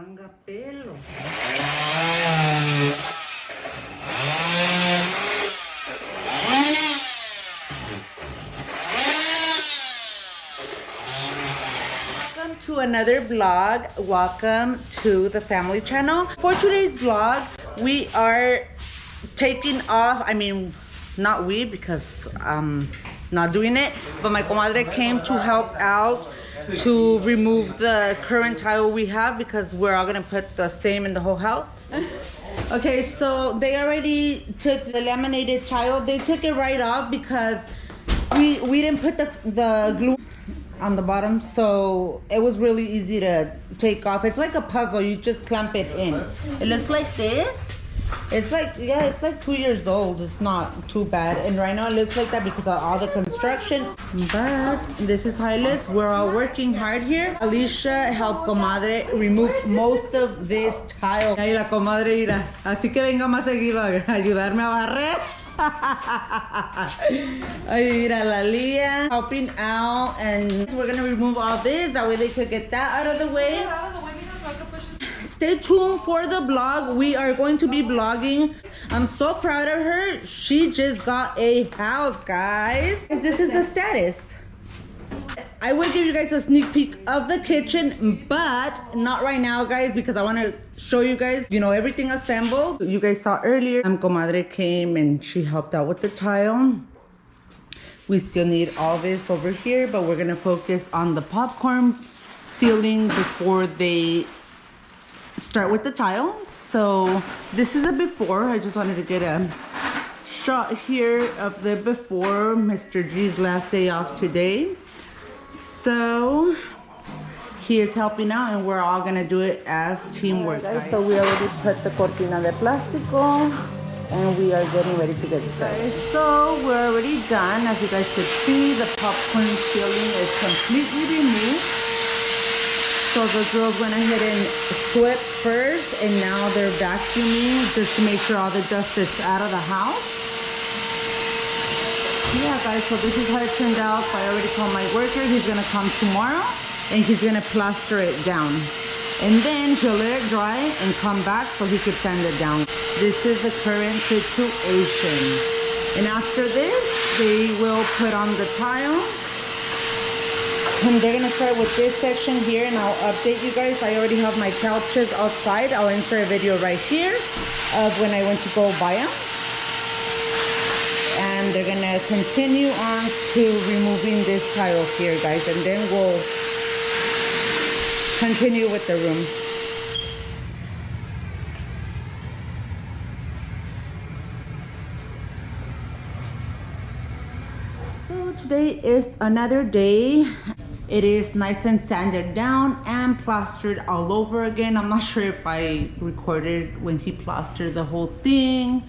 manga pelo. Welcome to another vlog. Welcome to the family channel. For today's vlog, we are taking off, not we, because I'm not doing it, but my comadre came to help out to remove the current tile we have because we're all gonna put the same in the whole house. Okay, so they already took the laminated tile. They took it right off because we didn't put the glue on the bottom, so it was really easy to take off. It's like a puzzle, you just clamp it in. It looks like this. It's like, yeah, it's like 2 years old. It's not too bad. And right now it looks like that because of all the construction. But this is how it looks. We're all working hard here. Alicia helped comadre remove most of this tile. Ahí la comadre irá. Así que venga más seguido a ayudarme a barrer. Ahí mira la Aliyah helping out, and we're gonna remove all this. That way they could get that out of the way. Stay tuned for the vlog. We are going to be vlogging. I'm so proud of her. She just got a house, guys. This is the status. I will give you guys a sneak peek of the kitchen, but not right now, guys, because I want to show you guys, everything assembled. You guys saw earlier, comadre came and she helped out with the tile. We still need all this over here, but we're gonna focus on the popcorn ceiling before they start with the tile. So this is a before. I just wanted to get a shot here of the before. Mr. G's last day off today, so he is helping out and we're all gonna do it as teamwork, guys. So we already put the cortina de plástico and we are getting ready to get started. So we're already done. As you guys could see, the popcorn ceiling is completely removed. So the girls went ahead and swept first, and now they're vacuuming just to make sure all the dust is out of the house. Yeah, guys, so this is how it turned out. So I already called my worker. He's gonna come tomorrow and he's gonna plaster it down. And then he'll let it dry and come back so he could sand it down. This is the current situation. And after this, they will put on the tile. And they're gonna start with this section here, and I'll update you guys. I already have my couches outside. I'll insert a video right here of when I went to go buy them. And they're gonna continue on to removing this tile here, guys, and then we'll continue with the room. So today is another day. It is nice and sanded down and plastered all over again. I'm not sure if I recorded when he plastered the whole thing.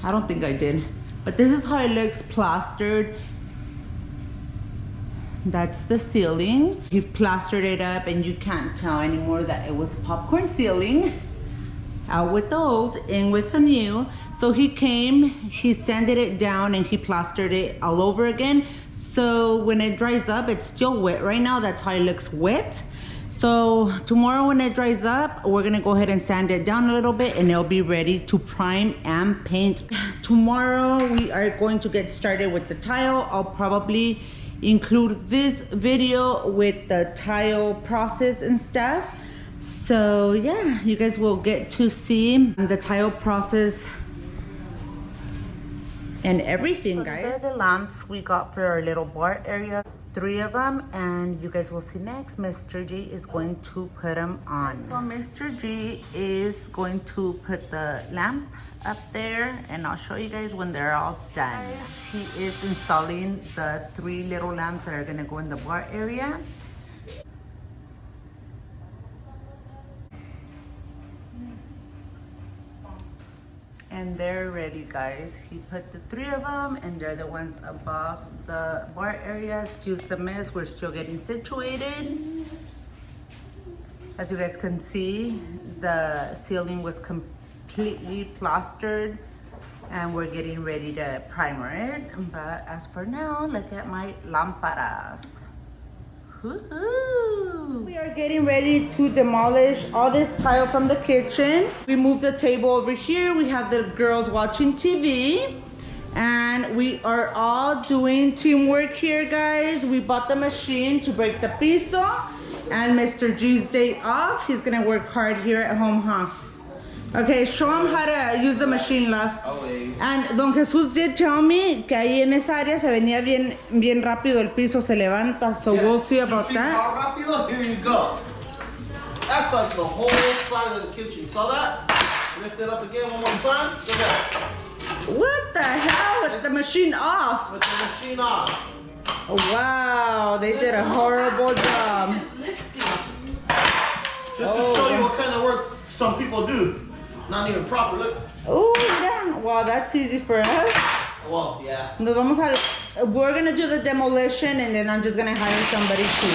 I don't think I did. But this is how it looks plastered. That's the ceiling. He plastered it up and you can't tell anymore that it was popcorn ceiling. Out with the old, in with the new. So he came, he sanded it down and he plastered it all over again. So when it dries up, it's still wet right now. That's how it looks wet. So tomorrow when it dries up, we're gonna go ahead and sand it down a little bit and it'll be ready to prime and paint. Tomorrow we are going to get started with the tile. I'll probably include this video with the tile process and stuff. So yeah, you guys will get to see the tile process and everything, guys. These are the lamps we got for our little bar area. 3 of them, and you guys will see next. Mr. G is going to put them on. So Mr. G is going to put the lamp up there, and I'll show you guys when they're all done. He is installing the 3 little lamps that are gonna go in the bar area. And they're ready, guys. He put the 3 of them, and they're the ones above the bar area. Excuse the mess, we're still getting situated. As you guys can see, the ceiling was completely plastered, and we're getting ready to primer it. But as for now, look at my lámparas. Woo-hoo. We are getting ready to demolish all this tile from the kitchen. We moved the table over here. We have the girls watching TV. And we are all doing teamwork here, guys. We bought the machine to break the piso. And Mr. G's day off. He's gonna work hard here at home, huh? Okay, show him how to use the machine, love. Always. And Don Jesús did tell me que ahí en esa área se venía bien rápido, el piso se levanta. So we'll see about that. How rápido? Here you go. That's like the whole side of the kitchen. You saw that? Lift it up again one more time. Look at that. What the hell? With the machine off. With the machine off. Oh, wow, they did a horrible job. Just to show you what kind of work some people do. Not even proper. Look. Oh, yeah. Wow, that's easy for us. Well, yeah. We're gonna do the demolition, and then I'm just gonna hire somebody to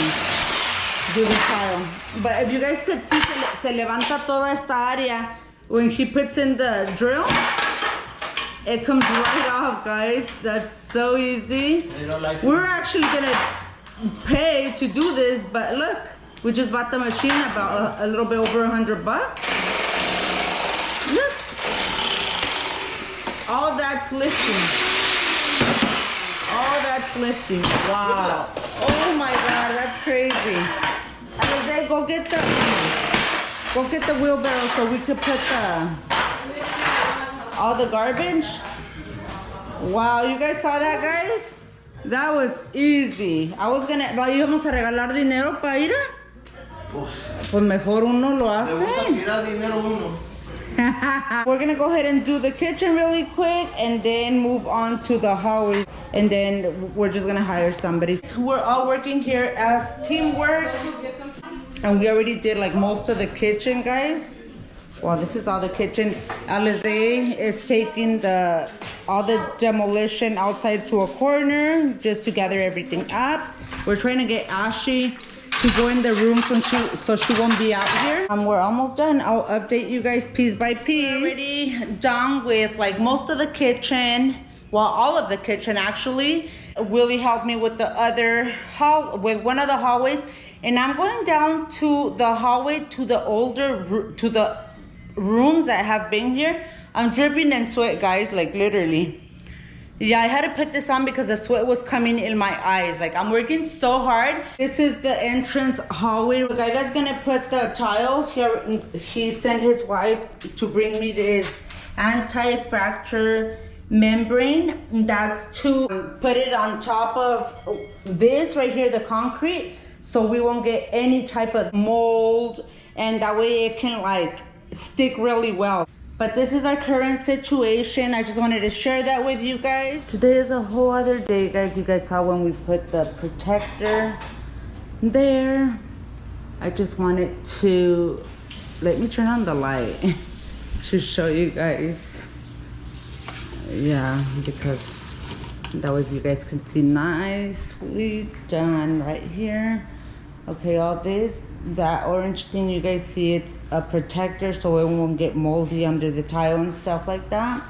do the tile. But if you guys could see, se levanta toda esta área. When he puts in the drill, it comes right off, guys. That's so easy. We're actually gonna pay to do this, but look, we just bought the machine about a little bit over $100. Look, all that's lifting. All that's lifting. Wow. Oh my God, that's crazy. Alizé, go get the wheelbarrow so we could put all the garbage. Wow, you guys saw that, guys? That was easy. I was gonna, íbamos a regalar dinero para ir. Pues mejor uno lo hace. We're gonna go ahead and do the kitchen really quick and then move on to the hallway, and then we're just gonna hire somebody. We're all working here as teamwork, and we already did like most of the kitchen, guys. Well, this is all the kitchen. Alizé is taking all the demolition outside to a corner just to gather everything up. We're trying to get Ashley to go in the room so she won't be out here. We're almost done. I'll update you guys piece by piece. We're already done with like most of the kitchen. Well, all of the kitchen actually. Willie helped me with with one of the hallways, and I'm going down to the hallway to the rooms that have been here. I'm dripping in sweat, guys, like literally. Yeah, I had to put this on because the sweat was coming in my eyes. Like, I'm working so hard. This is the entrance hallway. The guy that's gonna put the tile here, he sent his wife to bring me this anti-fracture membrane. That's to put it on top of this right here, the concrete, so we won't get any type of mold, and that way it can like stick really well. But this is our current situation. I just wanted to share that with you guys. Today is a whole other day, guys. You guys saw when we put the protector there. I just wanted to, let me turn on the light to show you guys. Yeah, because that way you guys can see nicely done right here. Okay, all this, that orange thing you guys see, it's a protector so it won't get moldy under the tile and stuff like that.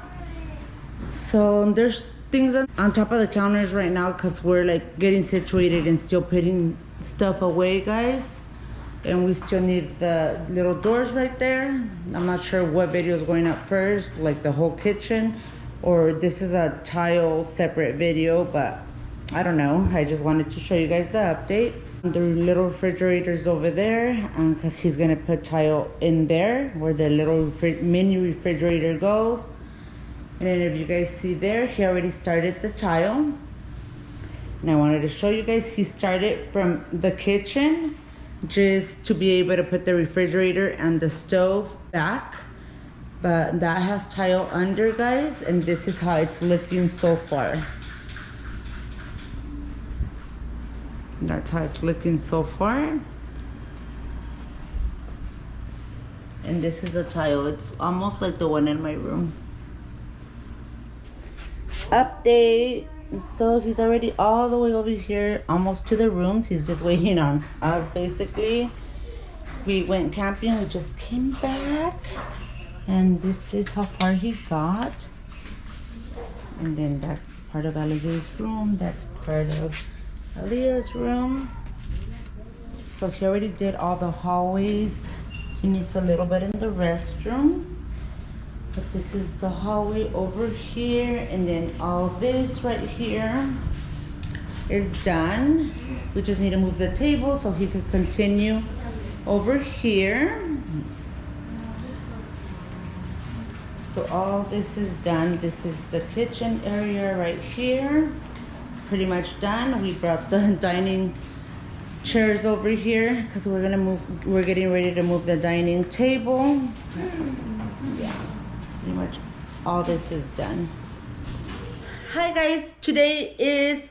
So there's things on top of the counters right now because we're like getting situated and still putting stuff away, guys. And we still need the little doors right there. I'm not sure what video is going up first, like the whole kitchen, or this is a tile separate video, but I don't know. I just wanted to show you guys the update. The little refrigerator's over there, because he's gonna put tile in there where the little mini refrigerator goes. And then if you guys see there, he already started the tile. And I wanted to show you guys, he started from the kitchen just to be able to put the refrigerator and the stove back. But that has tile under, guys, and this is how it's looking so far. That's how it's looking so far. And this is the tile. It's almost like the one in my room. Update. So he's already all the way over here, almost to the rooms. He's just waiting on us, basically. We went camping. We just came back. And this is how far he got. And then that's part of Alizé's room. That's part of Aliyah's room. So he already did all the hallways. He needs a little bit in the restroom. But this is the hallway over here, and then all this right here is done. We just need to move the table so he could continue over here. So all this is done. This is the kitchen area right here. It's pretty much done. We brought the dining chairs over here because we're getting ready to move the dining table. Yeah, pretty much all this is done. Hi guys, today is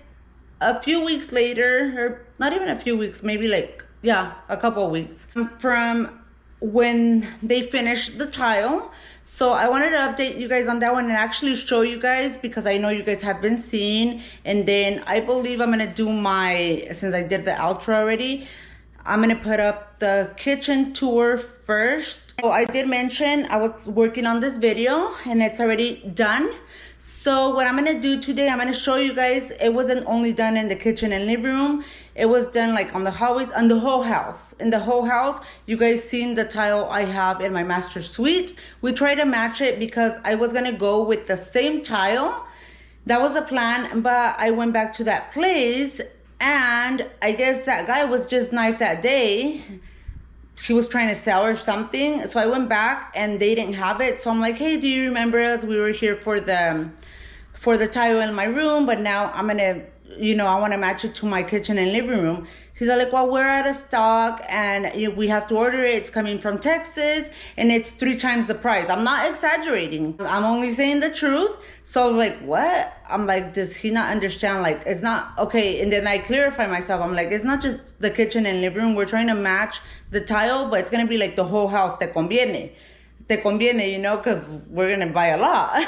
a few weeks later, or not even a few weeks, maybe like, yeah, a couple of weeks from when they finished the tile. So I wanted to update you guys on that one and actually show you guys, because I know you guys have been seeing. And then I believe I'm gonna do since I did the outro already, I'm gonna put up the kitchen tour first. So I did mention I was working on this video and it's already done. So what I'm gonna do today, I'm gonna show you guys, it wasn't only done in the kitchen and living room, it was done like on the hallways, on the whole house. In the whole house, you guys seen the tile I have in my master suite. We tried to match it because I was gonna go with the same tile. That was the plan, but I went back to that place and I guess that guy was just nice that day. He was trying to sell or something. So I went back and they didn't have it. So I'm like, hey, do you remember us? We were here for the tile in my room, but now I'm gonna, I wanna match it to my kitchen and living room. He's like, well, we're out of stock and we have to order it. It's coming from Texas and it's 3 times the price. I'm not exaggerating. I'm only saying the truth. So I was like, what? I'm like, does he not understand? Like, it's not, okay. And then I clarify myself. I'm like, it's not just the kitchen and living room. We're trying to match the tile, but it's going to be like the whole house. Te conviene, because we're going to buy a lot.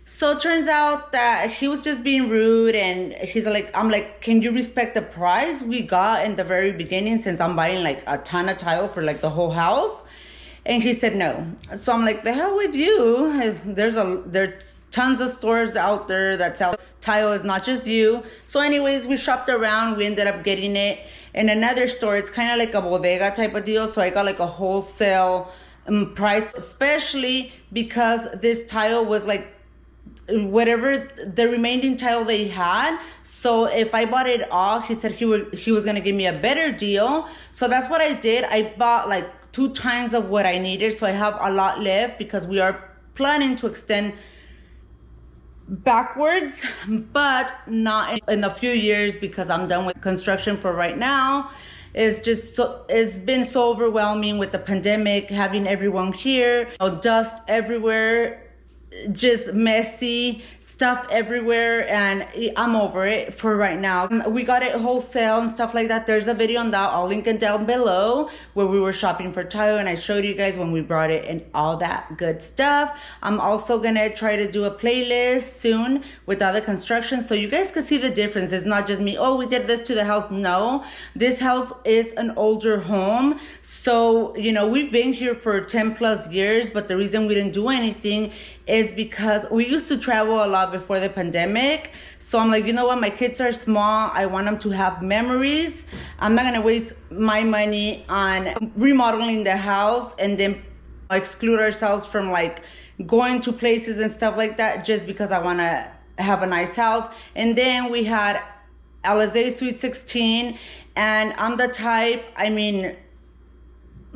So it turns out that he was just being rude and he's like, I'm like, can you respect the price we got in the very beginning, since I'm buying like a ton of tile for like the whole house? And he said no. So I'm like, the hell with you. There's tons of stores out there that sell tile, is not just you. So anyways, we shopped around. We ended up getting it in another store. It's kind of like a bodega type of deal. So I got like a wholesale price, especially because this tile was like whatever the remaining tile they had. So if I bought it all, he said he was gonna give me a better deal. So that's what I did. I bought like 2 times of what I needed, so I have a lot left because we are planning to extend backwards, but not in a few years because I'm done with construction for right now. It's been so overwhelming with the pandemic, having everyone here, dust everywhere, just messy stuff everywhere, and I'm over it for right now. We got it wholesale and stuff like that. There's a video on that, I'll link it down below, where we were shopping for tile and I showed you guys when we brought it and all that good stuff. I'm also gonna try to do a playlist soon with other constructions so you guys can see the difference. It's not just me, oh, we did this to the house. No, this house is an older home. So, we've been here for 10 plus years, but the reason we didn't do anything is because we used to travel a lot before the pandemic. So I'm like, you know what, my kids are small. I want them to have memories. I'm not gonna waste my money on remodeling the house and then exclude ourselves from like going to places and stuff like that just because I wanna have a nice house. And then we had Alizé Sweet 16, and I'm the type,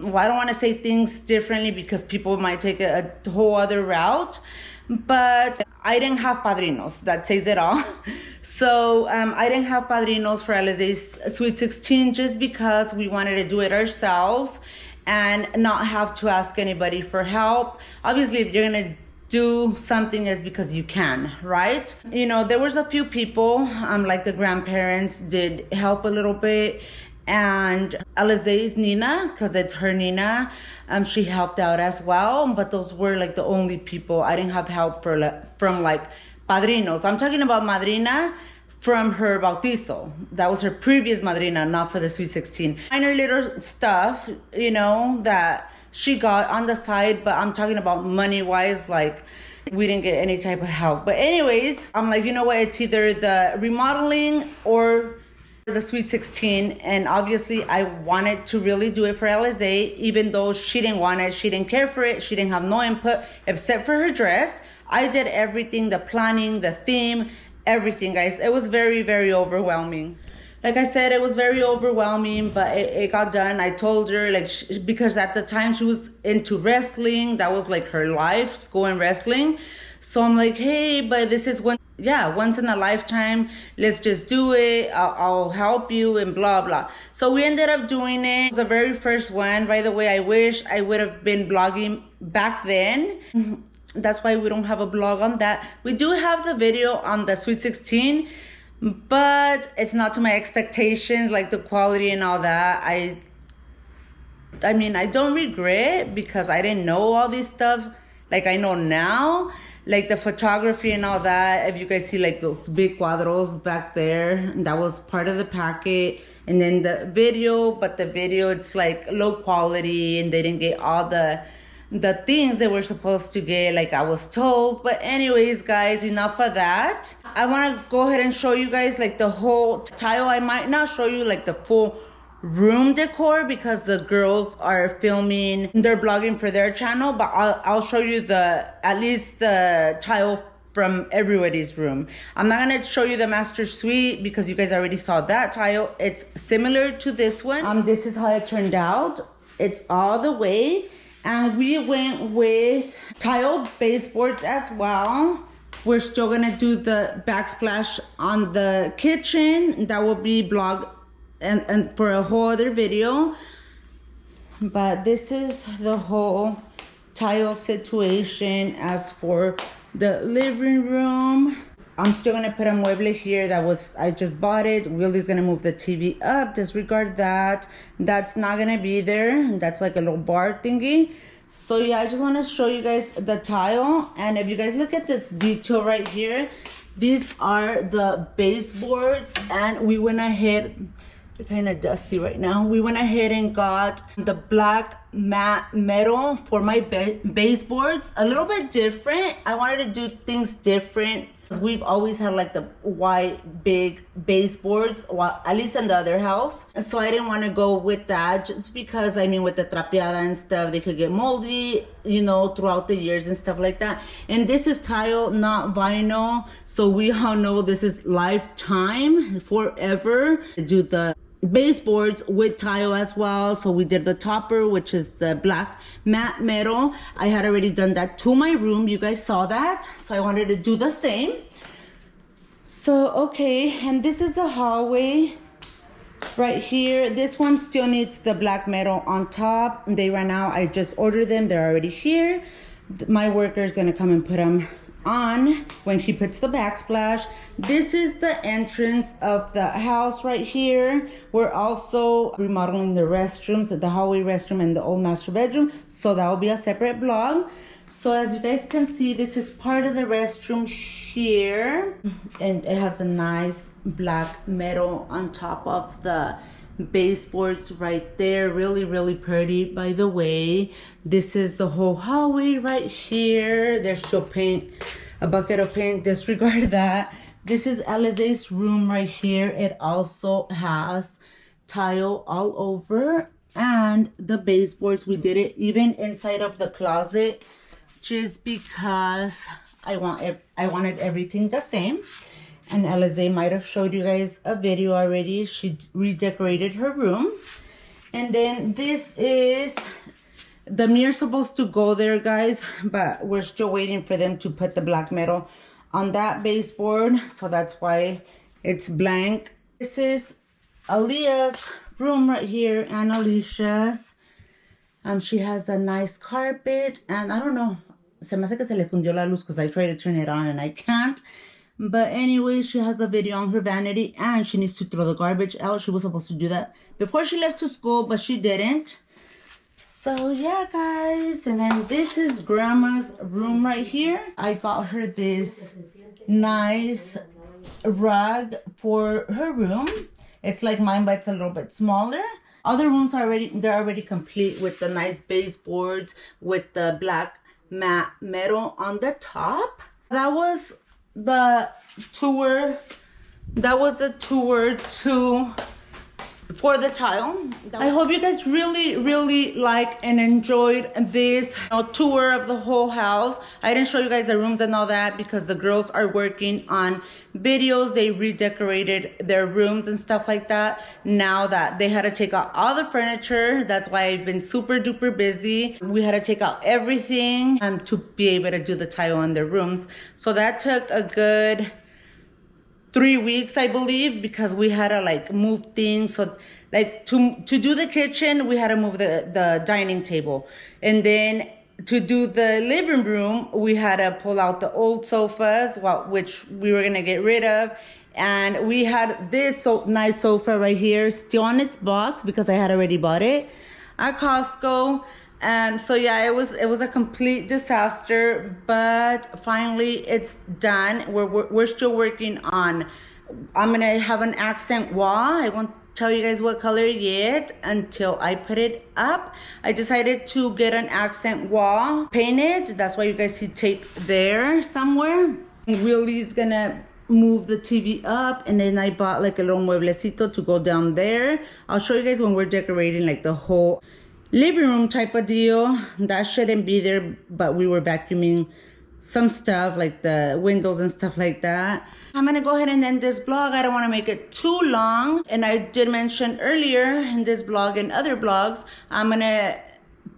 well, I don't want to say things differently because people might take a whole other route, but I didn't have padrinos. That says it all. So I didn't have padrinos for Alisé's Sweet 16 just because we wanted to do it ourselves and not have to ask anybody for help. Obviously, if you're going to do something, is because you can, right? There was a few people, like the grandparents did help a little bit. And Alisé's Nina, because it's her Nina, she helped out as well. But those were like the only people. I didn't have help from like padrinos. I'm talking about madrina from her bautizo. That was her previous madrina, not for the Sweet 16. Minor little stuff, that she got on the side. But I'm talking about money-wise, like we didn't get any type of help. But anyways, I'm like, you know what? It's either the remodeling or the Sweet 16, and obviously I wanted to really do it for Alizé, even though she didn't want it, she didn't care for it, she didn't have no input except for her dress. I did everything, the planning, the theme, everything, guys. It was very, very overwhelming. Like I said, it was very overwhelming, but it got done. I told her, like, because at the time she was into wrestling, that was like her life, school and wrestling. So I'm like, hey, but this is once in a lifetime. Let's just do it. I'll help you and blah, blah. So we ended up doing it. The very first one, by the way, I wish I would have been blogging back then. That's why we don't have a blog on that. We do have the video on the Sweet 16, but it's not to my expectations, like the quality and all that. I mean, I don't regret because I didn't know all this stuff like I know now, like the photography and all that. If you guys see like those big cuadros back there, that was part of the packet. And then the video, but the video, it's like low quality and they didn't get all the things they were supposed to get, like I was told. But anyways, guys, enough of that. I want to go ahead and show you guys like the whole tile. I might not show you like the full room decor because the girls are filming, they're blogging for their channel, but I'll show you at least the tile from everybody's room. I'm not gonna show you the master suite because you guys already saw that tile. It's similar to this one. This is how it turned out. It's all the way. And we went with tile baseboards as well. We're still gonna do the backsplash on the kitchen. That will be blog and for a whole other video. But this is the whole tile situation. As for the living room, I'm still gonna put a mueble here I just bought it. Willie's gonna move the TV up, disregard that. That's not gonna be there. That's like a little bar thingy. So yeah, I just wanna show you guys the tile. And if you guys look at this detail right here, these are the baseboards, and we went ahead, they're kind of dusty right now. We went ahead and got the black matte metal for my baseboards. A little bit different. I wanted to do things different. We've always had like the white big baseboards, well, at least in the other house. So I didn't want to go with that just because, I mean, with the trapeada and stuff, they could get moldy, you know, throughout the years and stuff like that. And this is tile, not vinyl. So we all know this is lifetime, forever. Do the baseboards with tile as well. So we did the topper, which is the black matte metal. I had already done that to my room. You guys saw that. So I wanted to do the same. So, okay. And this is the hallway right here. This one still needs the black metal on top. They ran out. I just ordered them. They're already here. My worker is going to come and put them on when he puts the backsplash. This is the entrance of the house right here. We're also remodeling the restrooms, the hallway restroom and the old master bedroom, so that will be a separate vlog. So as you guys can see, this is part of the restroom here, and it has a nice black metal on top of the baseboards right there. Really, really pretty, by the way. This is the whole hallway right here. There's still paint, a bucket of paint, disregard that. This is Alizé's room right here. It also has tile all over, and the baseboards, we did it even inside of the closet just because I wanted everything the same. And Alizé might have showed you guys a video already. She redecorated her room. And then this is, the mirror's supposed to go there, guys, but we're still waiting for them to put the black metal on that baseboard. So that's why it's blank. This is Aliyah's room right here and Alicia's. She has a nice carpet, and I don't know, se me hace que se le fundió la luz because I tried to turn it on and I can't. But anyway, she has a video on her vanity, and she needs to throw the garbage out. She was supposed to do that before she left to school, but she didn't. So yeah, guys. And then this is Grandma's room right here. I got her this nice rug for her room. It's like mine, but it's a little bit smaller. Other rooms are already complete with the nice baseboards with the black matte metal on the top. That was the tour that was the tour for the tile. I hope you guys really like and enjoyed this tour of the whole house. I didn't show you guys the rooms and all that because the girls are working on videos. They redecorated their rooms and stuff like that. Now that they had to take out all the furniture, that's why I've been super duper busy. We had to take out everything to be able to do the tile in their rooms. So that took a good 3 weeks, I believe, because we had to like move things. So like to do the kitchen, we had to move the dining table. And then to do the living room, we had to pull out the old sofas, which we were gonna get rid of. And we had this nice sofa right here, still on its box because I had already bought it at Costco. And so yeah, it was a complete disaster, but finally it's done. We're still working on, I'm gonna have an accent wall. I won't tell you guys what color yet until I put it up. I decided to get an accent wall painted. That's why you guys see tape there somewhere. Willie's gonna move the TV up, and then I bought like a little mueblecito to go down there. I'll show you guys when we're decorating like the whole living room type of deal. That shouldn't be there, but we were vacuuming some stuff like the windows and stuff like that. I'm gonna go ahead and end this vlog. I don't want to make it too long, and I did mention earlier in this vlog and other vlogs, I'm gonna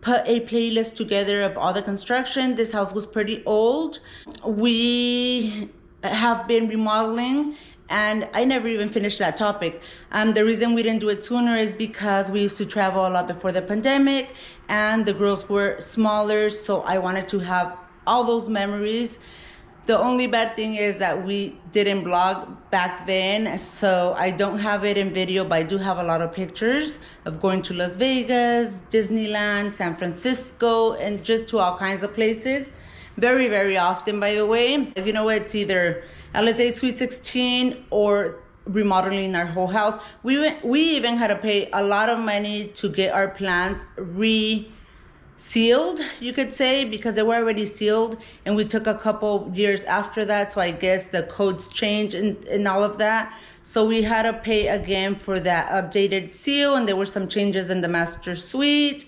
put a playlist together of all the construction. This house was pretty old. We have been remodeling, and I never even finished that topic. The reason we didn't do it sooner is because we used to travel a lot before the pandemic, and the girls were smaller, so I wanted to have all those memories. The only bad thing is that we didn't vlog back then, so I don't have it in video, but I do have a lot of pictures of going to Las Vegas, Disneyland, San Francisco, and just to all kinds of places. Very often, by the way. You know, it's either Alizé Sweet 16 or remodeling our whole house. We even had to pay a lot of money to get our plants sealed, you could say, because they were already sealed, and we took a couple years after that, so I guess the codes changed and all of that. So we had to pay again for that updated seal, and there were some changes in the master suite.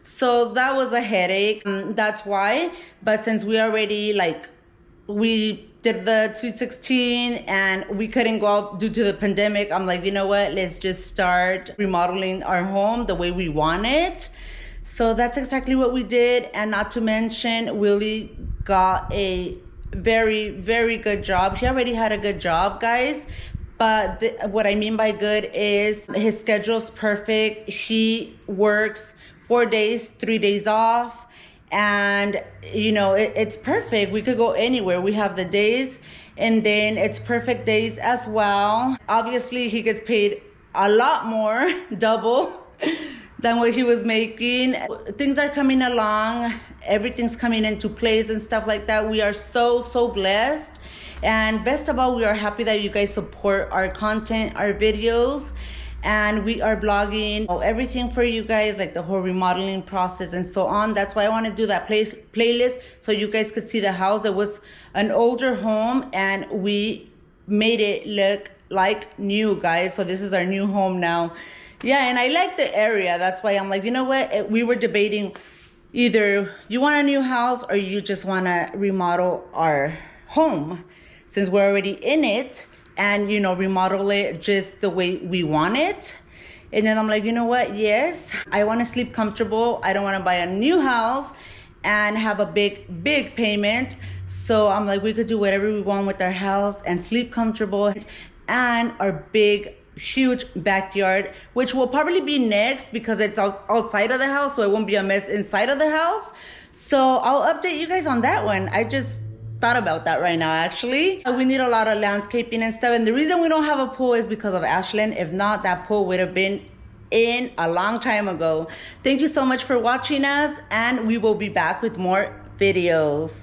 So that was a headache. That's why. But since we already we did the Sweet 16 and we couldn't go out due to the pandemic, I'm like, you know what? Let's just start remodeling our home the way we want it. So that's exactly what we did. And not to mention, Willie got a very good job. He already had a good job, guys. But what I mean by good is his schedule's perfect. He works 4 days, 3 days off, and you know, it's perfect. We could go anywhere. We have the days, and then it's perfect days as well. Obviously, he gets paid a lot more, double than what he was making. Things are coming along. Everything's coming into place and stuff like that. We are so blessed. And best of all, we are happy that you guys support our content, our videos. And we are vlogging everything for you guys, like the whole remodeling process and so on. That's why I want to do that playlist so you guys could see the house. It was an older home, and we made it look like new, guys. So this is our new home now. Yeah, and I like the area. That's why I'm like, you know what? We were debating either you want a new house or you just want to remodel our home, since we're already in it, and you know, remodel it just the way we want it. And then I'm like, you know what? Yes, I want to sleep comfortable. I don't want to buy a new house and have a big payment. So I'm like, we could do whatever we want with our house and sleep comfortable. And our big huge backyard, which will probably be next because it's outside of the house, so it won't be a mess inside of the house. So I'll update you guys on that one. I just thought about that right now, actually. We need a lot of landscaping and stuff, and the reason we don't have a pool is because of Ashlyn. If not, that pool would have been in a long time ago. Thank you so much for watching us, and we will be back with more videos.